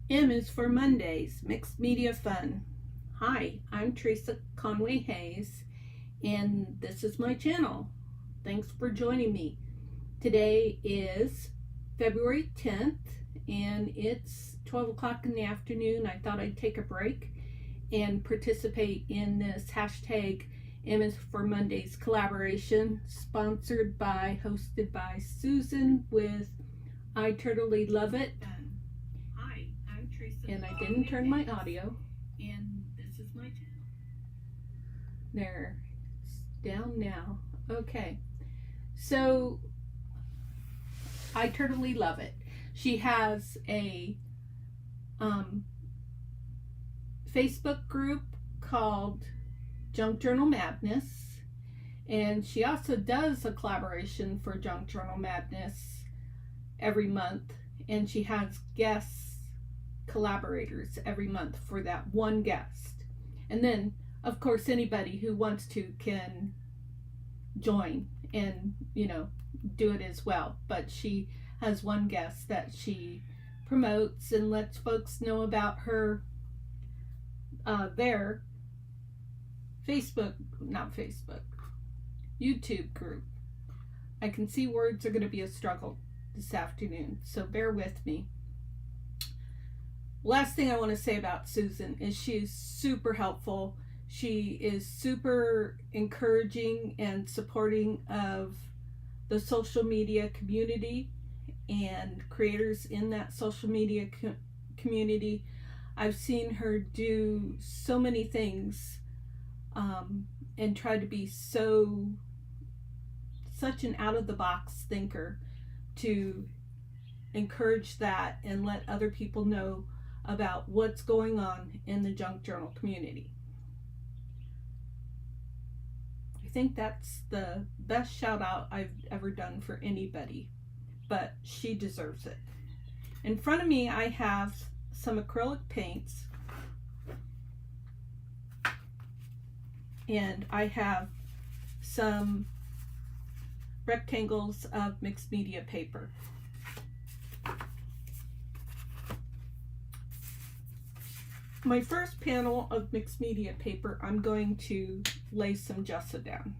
M is for Mondays, Mixed Media Fun. Hi, I'm Theresa Conway-Hayes, and this is my channel. Thanks for joining me. Today is February 10th, and it's 12 o'clock in the afternoon. I thought I'd take a break and participate in this hashtag M is for Mondays collaboration, hosted by Susan with I Totally Love It. Hi, I'm Theresa. And I didn't turn my audio. And this is my channel. There, it's down now. Okay, so I Totally Love It. She has a Facebook group called Junk Journal Madness, and she also does a collaboration for Junk Journal Madness every month, and she has guest collaborators every month for that one guest. And then, of course, anybody who wants to can join and, do it as well. But she has one guest that she promotes and lets folks know about her, their YouTube group. I can see words are going to be a struggle this afternoon, so bear with me. Last thing I want to say about Susan is she's super helpful. She is super encouraging and supporting of the social media community and creators in that social media community. I've seen her do so many things and try to be such an out-of-the-box thinker to encourage that and let other people know about what's going on in the junk journal community. I think that's the best shout out I've ever done for anybody, but she deserves it. In front of me I have some acrylic paints, and I have some rectangles of mixed media paper. My first panel of mixed media paper, I'm going to lay some gesso down.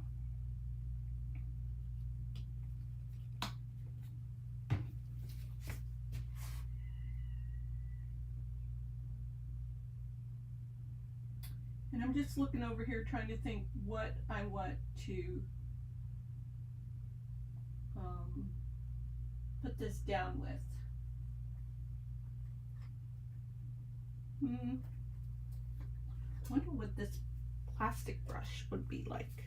And I'm just looking over here trying to think what I want to put this down with. Wonder what this plastic brush would be like.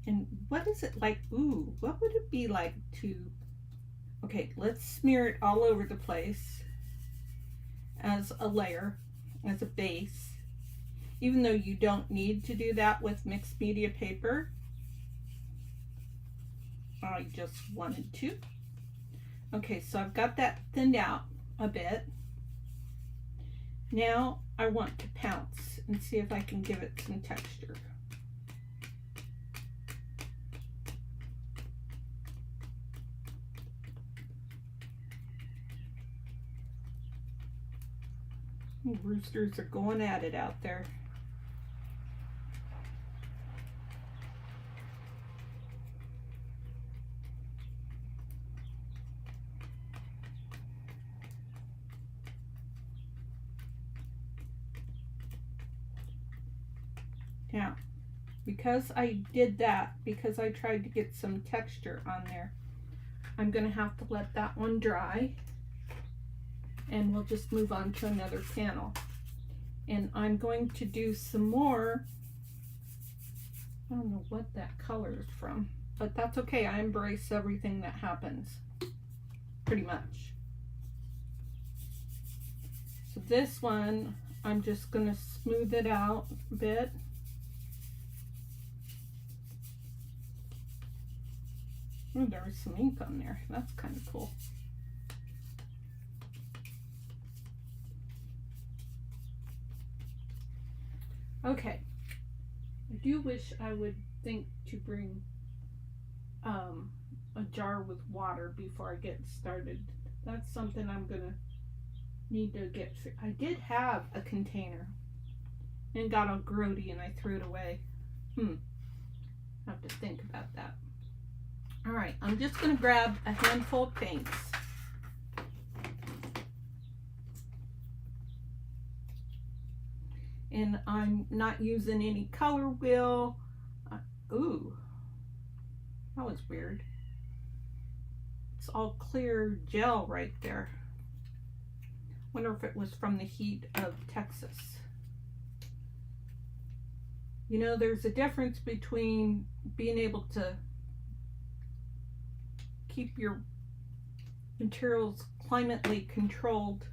And what is it like? Ooh, what would it be like to... Okay, let's smear it all over the place as a layer, as a base. Even though you don't need to do that with mixed media paper, I just wanted to. Okay, so I've got that thinned out a bit. Now I want to pounce and see if I can give it some texture. Roosters are going at it out there. Now, because I did that, because I tried to get some texture on there, I'm going to have to let that one dry, and we'll just move on to another panel. And I'm going to do some more, I don't know what that color is from, but that's okay. I embrace everything that happens, pretty much. So this one, I'm just going to smooth it out a bit. Oh, there was some ink on there. That's kind of cool. Okay. I do wish I would think to bring a jar with water before I get started. That's something I'm gonna Need to get, I did have a container and got all grody and I threw it away. Have to think about that. All right, I'm just going to grab a handful of paints. And I'm not using any color wheel. Ooh, that was weird. It's all clear gel right there. Wonder if it was from the heat of Texas. You know, there's a difference between being able to keep your materials climately controlled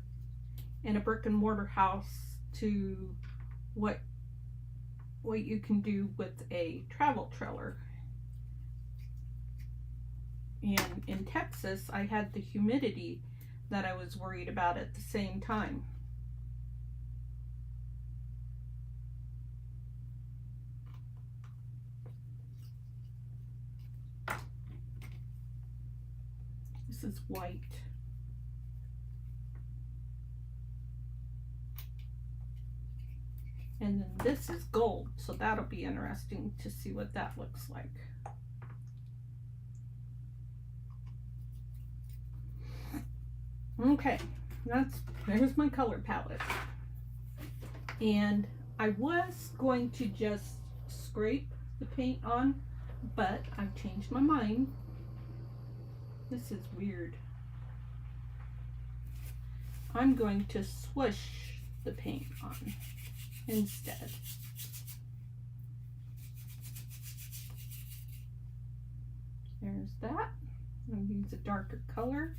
in a brick and mortar house to what you can do with a travel trailer. And in Texas, I had the humidity that I was worried about at the same time. This is white. And then this is gold, so that'll be interesting to see what that looks like. Okay, there's my color palette. And I was going to just scrape the paint on, but I've changed my mind. This is weird. I'm going to swoosh the paint on instead. There's that. I'm going to use a darker color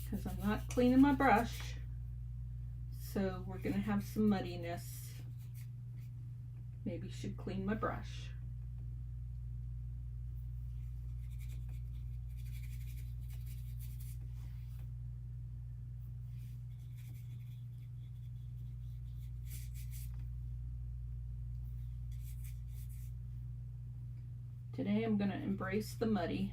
because I'm not cleaning my brush. So we're going to have some muddiness. Maybe should clean my brush. Today I'm going to embrace the muddy.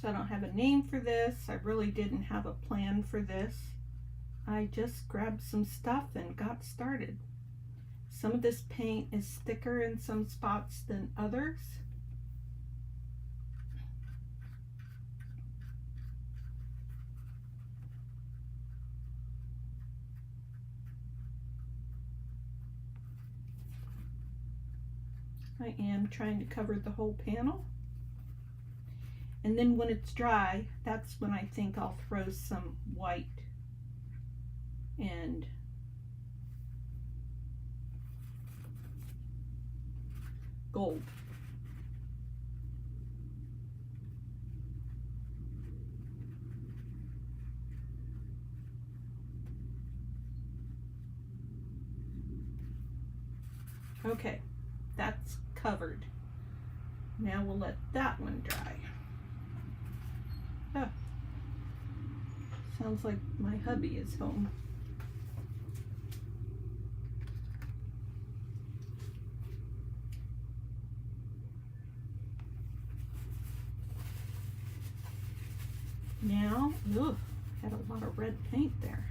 So I don't have a name for this. I really didn't have a plan for this. I just grabbed some stuff and got started. Some of this paint is thicker in some spots than others. I am trying to cover the whole panel. And then when it's dry, that's when I think I'll throw some white and gold. Okay, that's covered. Now we'll let that one dry. Oh. Sounds like my hubby is home. Now, ugh, had a lot of red paint there.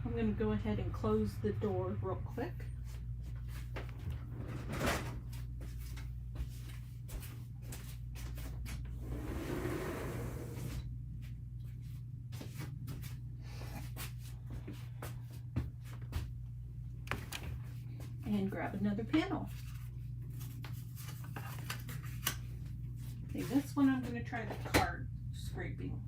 I'm going to go ahead and close the door real quick. And grab another panel. Okay, this one I'm going to try the card scraping.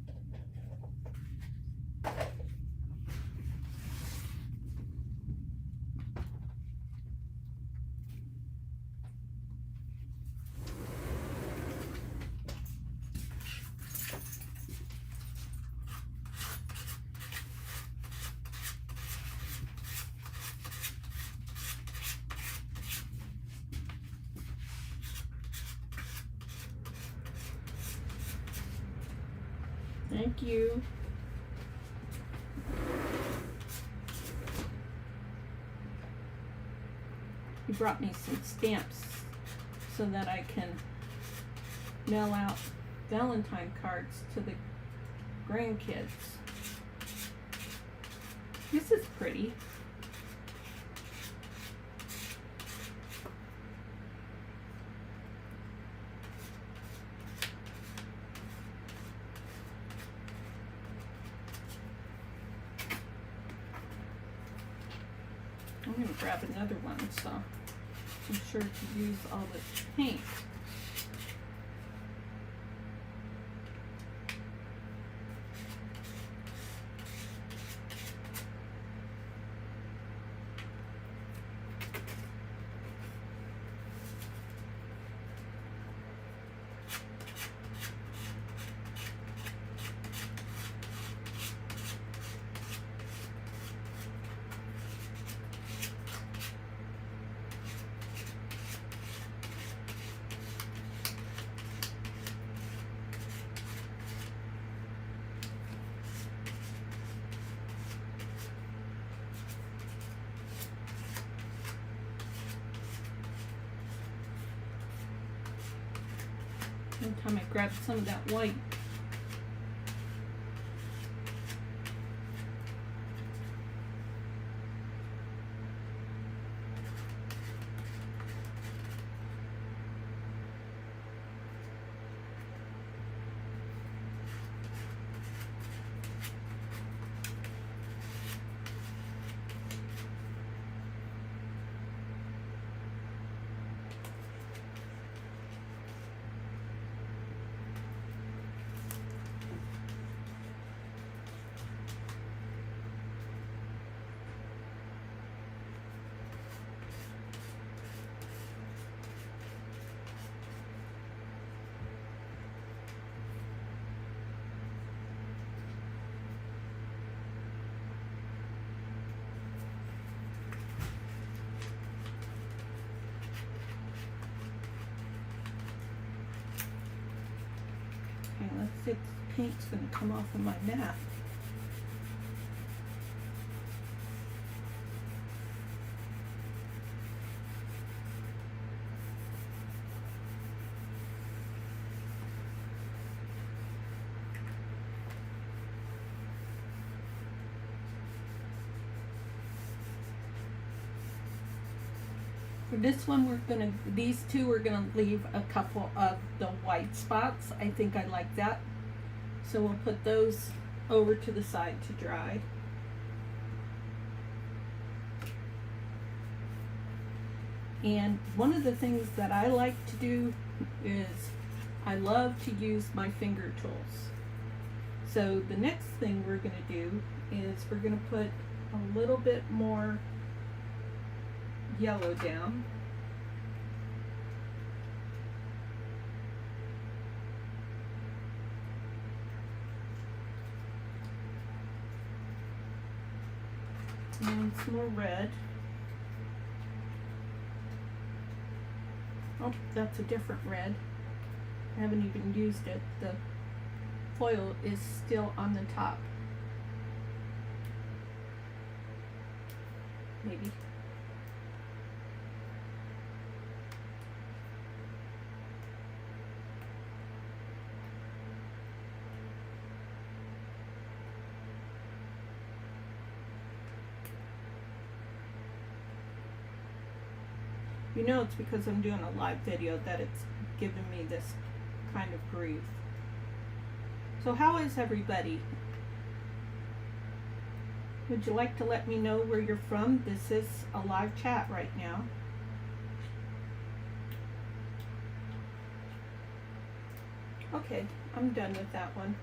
Thank you. He brought me some stamps so that I can mail out Valentine cards to the grandkids. This is pretty. I'm going to grab another one, so I'm sure to use all the paint. One time I grabbed some of that white. Okay, let's see if the paint's going to come off of my mat. For this one, these two we're gonna leave a couple of the white spots. I think I like that. So we'll put those over to the side to dry. And one of the things that I like to do is I love to use my finger tools. So the next thing we're gonna do is we're gonna put a little bit more yellow down. And some more red. Oh, that's a different red. I haven't even used it. The foil is still on the top. Maybe. You know it's because I'm doing a live video that it's giving me this kind of grief. So how is everybody? Would you like to let me know where you're from? This is a live chat right now. Okay, I'm done with that one.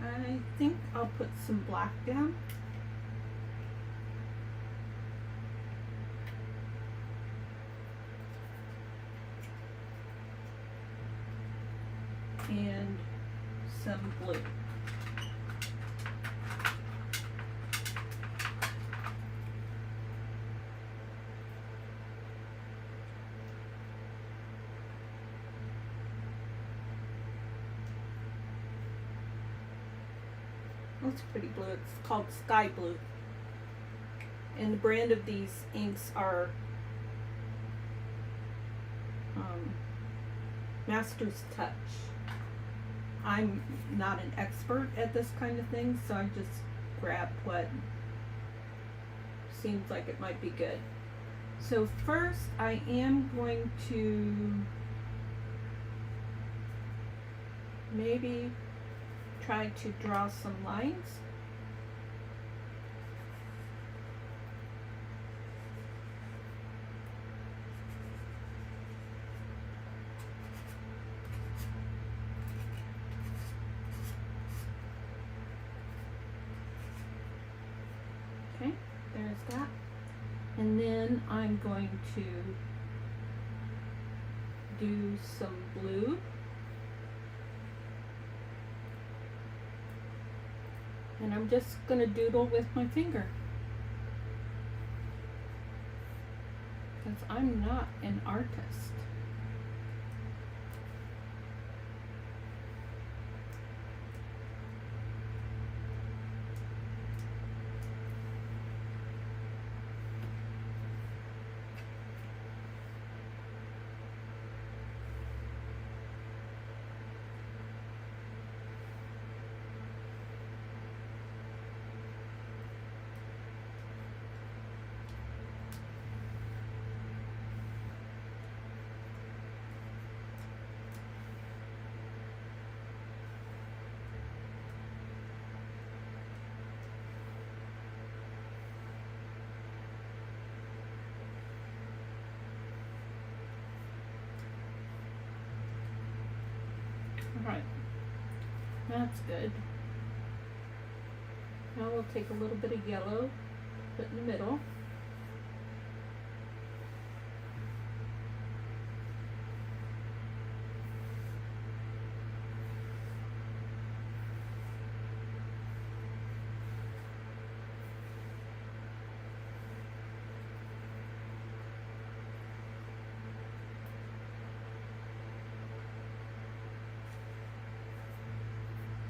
I think I'll put some black down. And some blue. That's pretty blue. It's called sky blue. And the brand of these inks are Master's Touch. I'm not an expert at this kind of thing, so I just grabbed what seems like it might be good. So first I am going to maybe try to draw some lines. Okay, there's that. And then I'm going to do some blue. And I'm just going to doodle with my finger, because I'm not an artist. Alright, that's good. Now we'll take a little bit of yellow, put in the middle.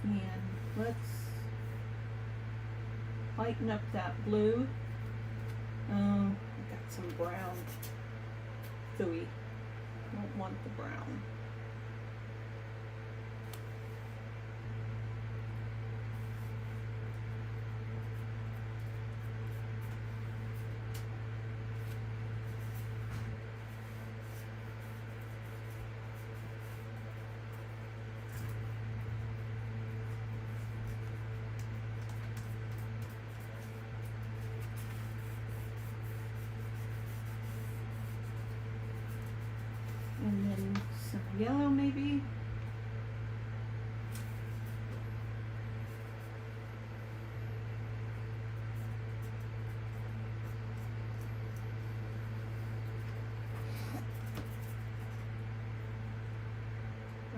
And let's lighten up that blue. Oh, I got some brown. Phooey. Don't want the brown. And then some yellow maybe.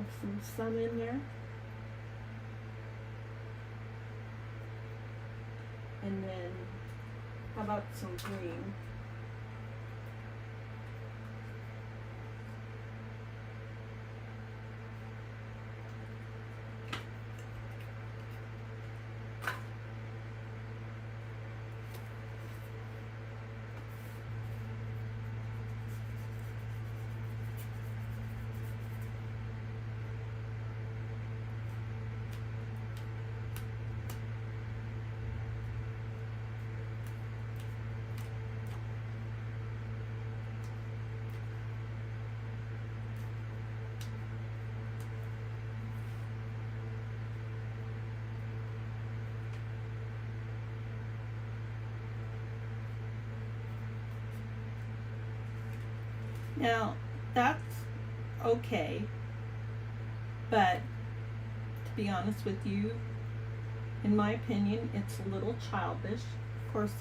have some sun in there. And then, how about some green? Now, that's okay, but to be honest with you, in my opinion, it's a little childish. Of course,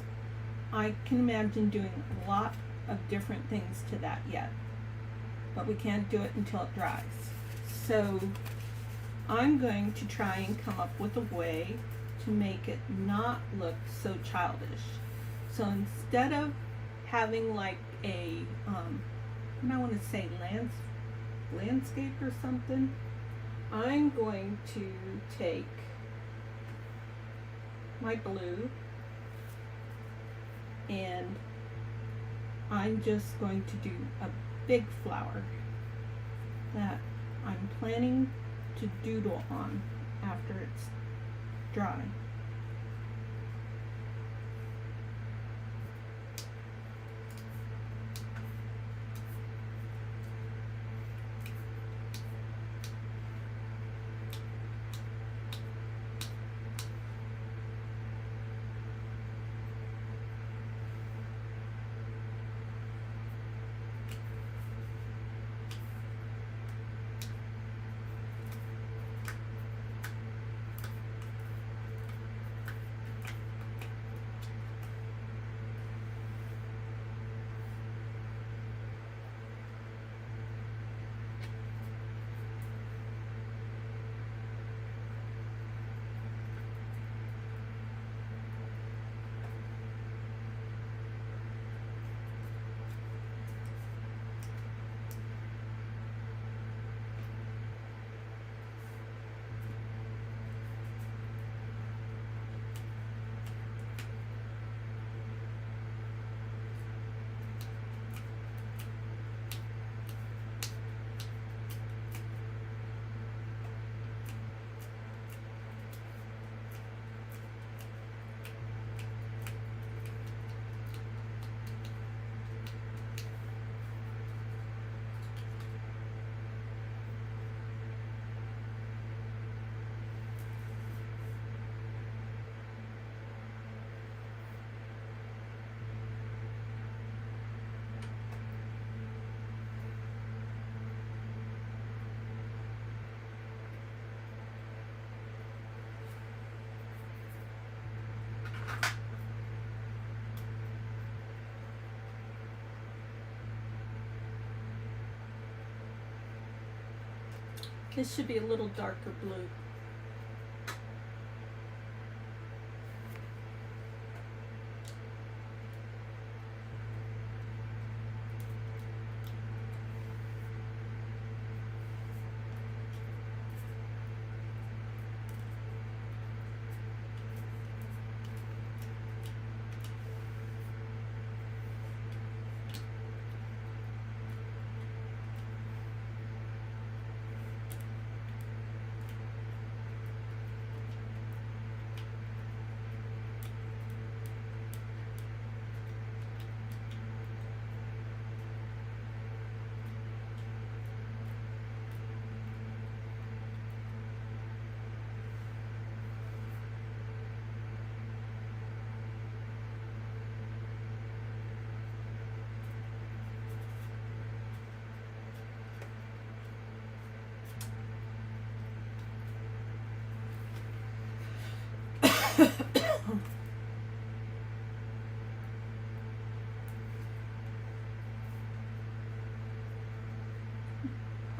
I can imagine doing a lot of different things to that yet, but we can't do it until it dries. So I'm going to try and come up with a way to make it not look so childish. So instead of having like a I want to say landscape or something, I'm going to take my blue and I'm just going to do a big flower that I'm planning to doodle on after it's dry. This should be a little darker blue.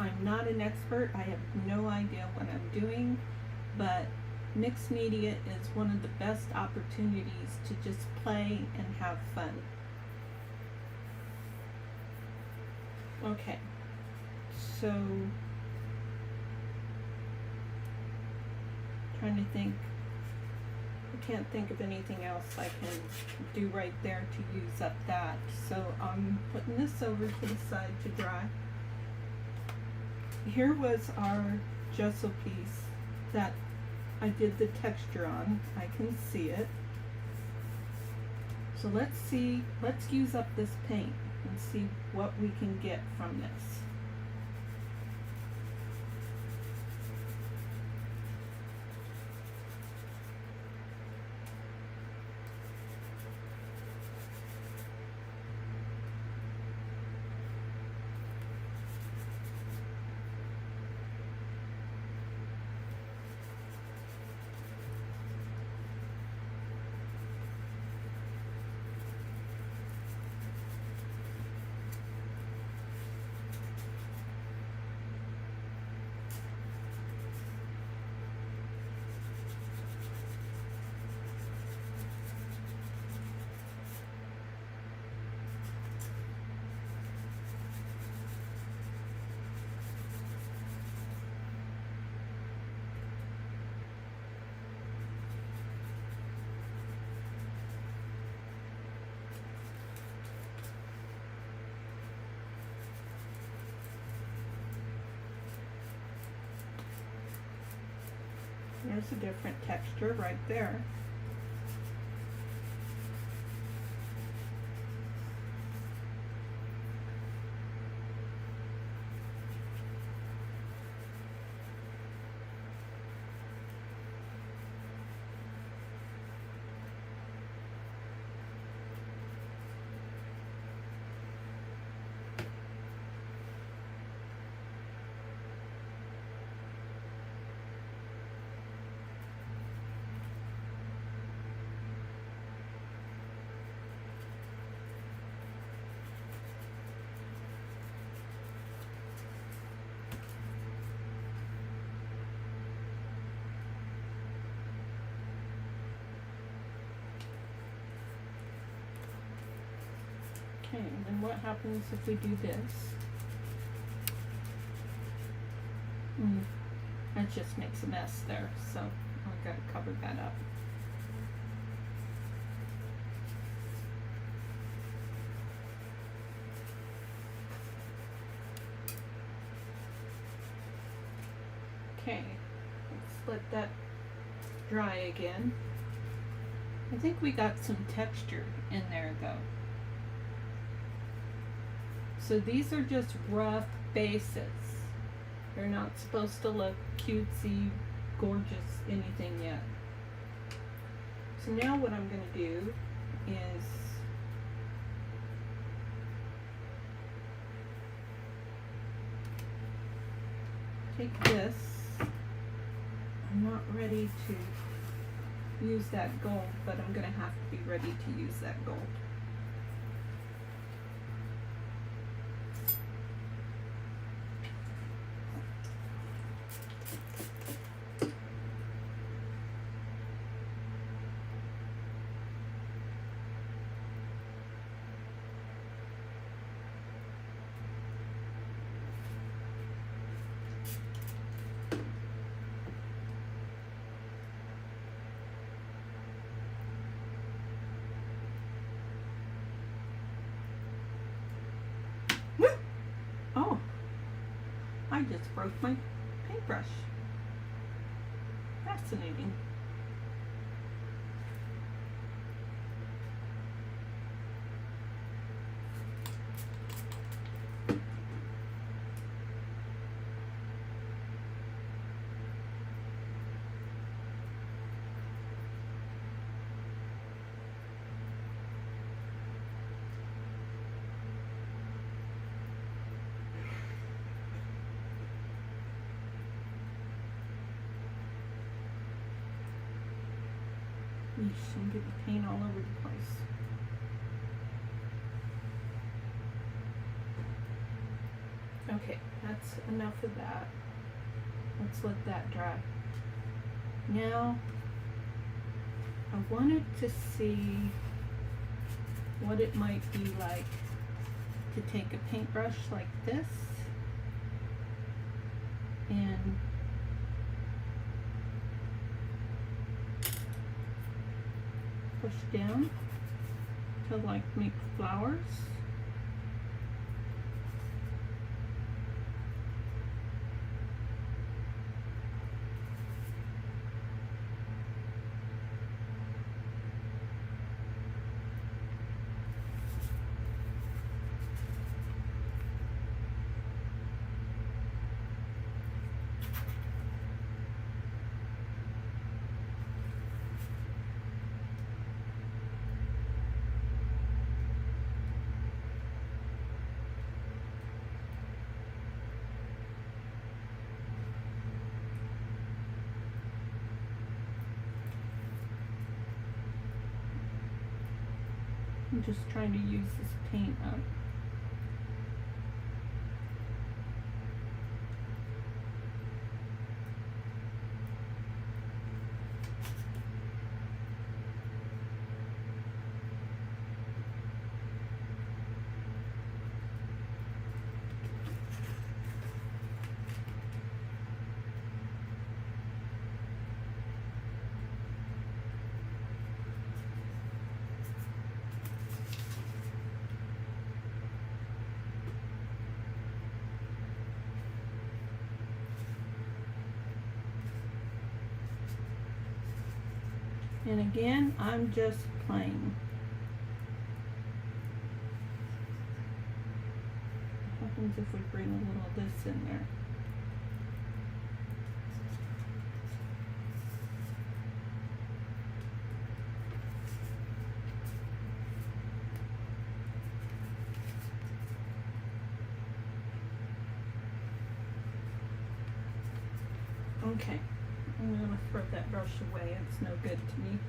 I'm not an expert. I have no idea what I'm doing, but mixed media is one of the best opportunities to just play and have fun. Okay, so trying to think. I can't think of anything else I can do right there to use up that. So I'm putting this over to the side to dry. Here was our gesso piece that I did the texture on. I can see it. So let's use up this paint and see what we can get from this. There's a different texture right there. Okay, and then what happens if we do this? That just makes a mess there, so I've got to cover that up. Okay, let's let that dry again. I think we got some texture in there though. So these are just rough bases. They're not supposed to look cutesy, gorgeous, anything yet. So now what I'm going to do is take this. I'm not ready to use that gold, but I'm going to have to be ready to use that gold. Oh, I just broke my paintbrush. Fascinating. Yeesh, I'm getting paint all over the place. Okay, that's enough of that. Let's let that dry. Now, I wanted to see what it might be like to take a paintbrush like this and push down to like make flowers. I'm just trying to use this paint up. And again, I'm just playing. What happens if we bring a little of this in there? Okay. I'm going to throw that brush away. It's no good to me.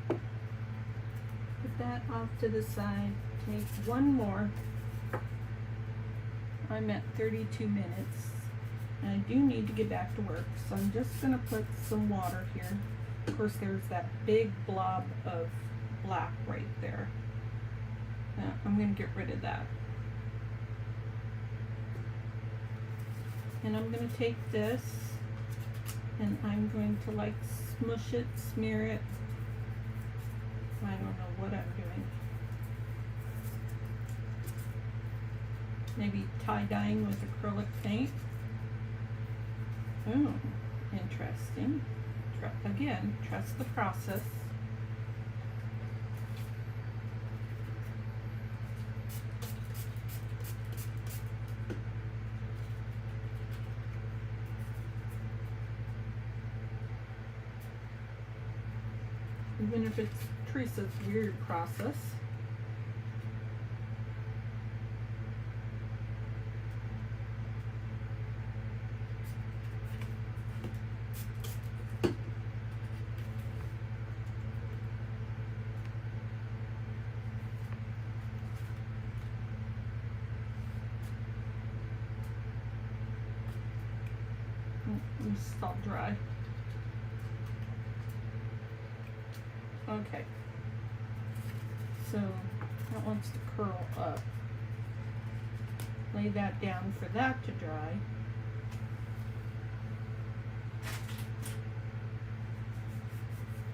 Put that off to the side. Take one more. I'm at 32 minutes. And I do need to get back to work. So I'm just going to put some water here. Of course, there's that big blob of black right there. Now, I'm going to get rid of that. And I'm going to take this and I'm going to like smush it, smear it. I don't know what I'm doing. Maybe tie-dyeing with acrylic paint. Oh, interesting. Again, trust the process. Even if it's Theresa's weird process. It's all dry. Okay, so that wants to curl up. Lay that down for that to dry.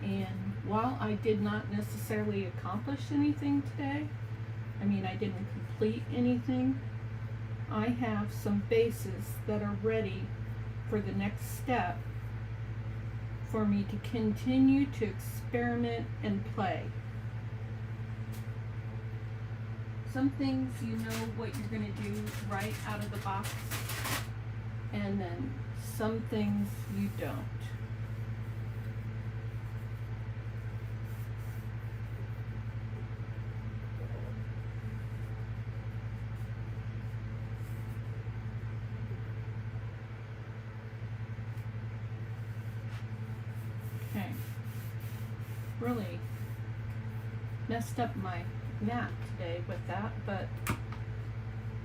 And while I did not necessarily accomplish anything today, I mean I didn't complete anything, I have some bases that are ready for the next step for me to continue to experiment and play. Some things you know what you're going to do right out of the box, and then some things you don't. Okay, really messed up my mat today with that, but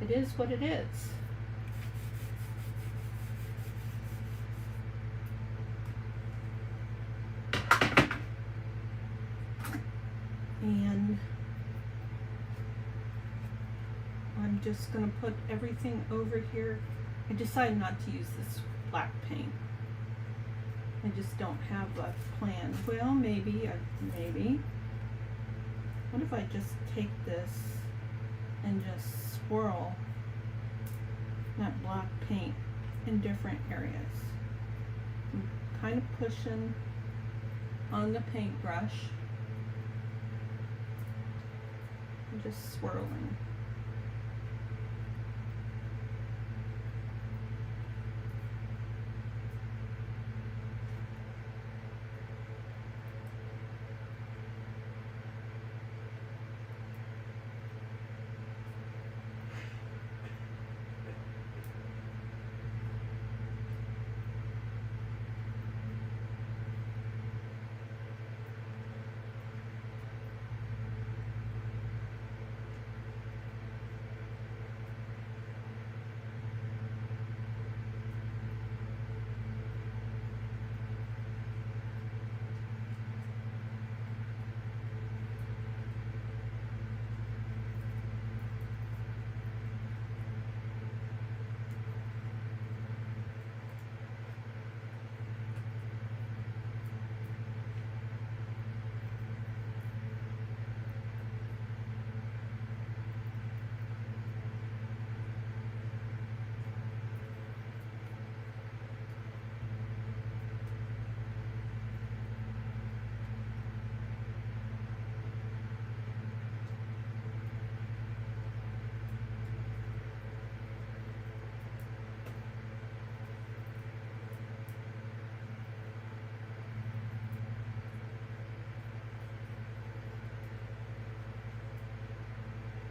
it is what it is. just going to put everything over here. I decided not to use this black paint. I just don't have a plan. Well, maybe. What if I just take this and just swirl that black paint in different areas? I'm kind of pushing on the paintbrush and just swirling.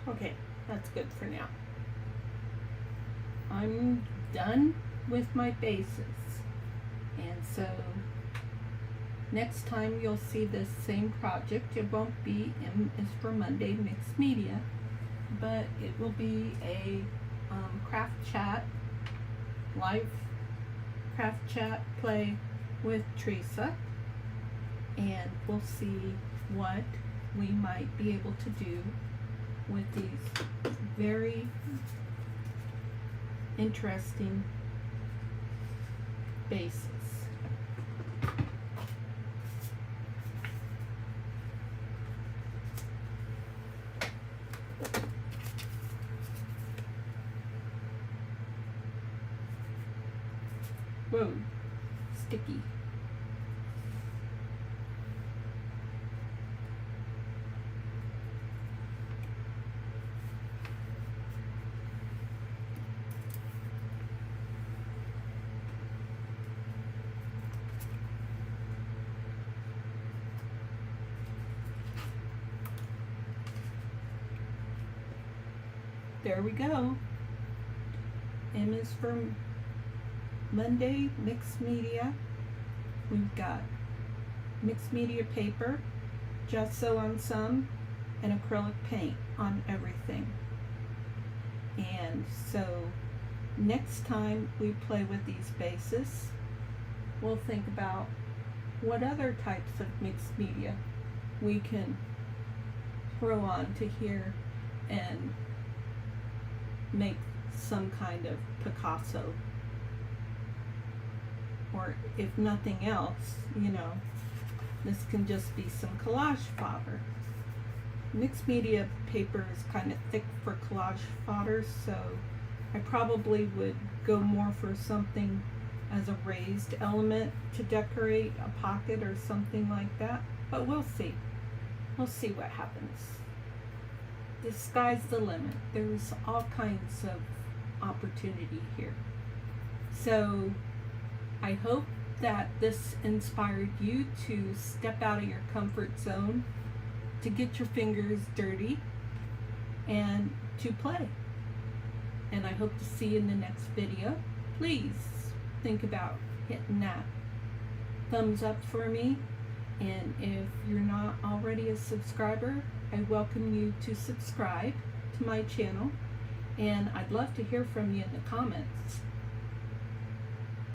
Okay, that's good for now. I'm done with my bases. And so next time you'll see this same project. It won't be M is for Monday Mixed Media, but it will be a craft chat, live craft chat play with Theresa, and we'll see what we might be able to do with these very interesting bases. Whoa, sticky. There we go. M is for Monday Mixed Media. We've got mixed media paper, gesso on some, and acrylic paint on everything. And so next time we play with these bases, we'll think about what other types of mixed media we can throw on to here and make some kind of Picasso, or if nothing else, you know, this can just be some collage fodder. Mixed media paper is kind of thick for collage fodder, so I probably would go more for something as a raised element to decorate a pocket or something like that, but we'll see. We'll see what happens. The sky's the limit. There's all kinds of opportunity here. So I hope that this inspired you to step out of your comfort zone, to get your fingers dirty, and to play. And I hope to see you in the next video. Please think about hitting that thumbs up for me. And if you're not already a subscriber, I welcome you to subscribe to my channel, and I'd love to hear from you in the comments.